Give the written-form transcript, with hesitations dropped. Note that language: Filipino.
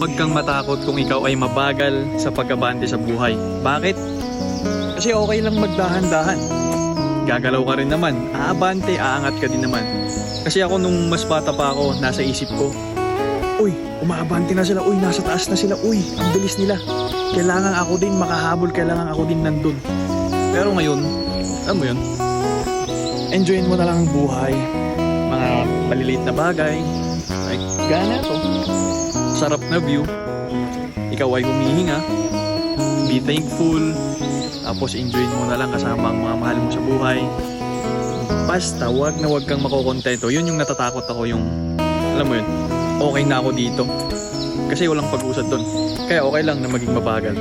Huwag kang matakot kung ikaw ay mabagal sa pag-abante sa buhay. Bakit? Kasi okay lang magdahan-dahan. Gagalaw ka rin naman, aabante, aangat ka din naman. Kasi ako nung mas bata pa ako, nasa isip ko, uy, umaabante na sila, uy, nasa taas na sila, uy, ang bilis nila. Kailangan ako din makahabol, kailangan ako din nandun. Pero ngayon, alam mo yun, enjoyin mo na lang ang buhay. Mga maliliit na bagay, like gana to. Sarap na view. Ikaw ay humihinga, be thankful, tapos enjoyin mo na lang kasama ang mga mahal mo sa buhay. Basta wag na wag kang makokontento. Yun yung natatakot ako, yung alam mo yun, okay na ako dito kasi walang pag-usad doon, kaya okay lang na maging mabagal.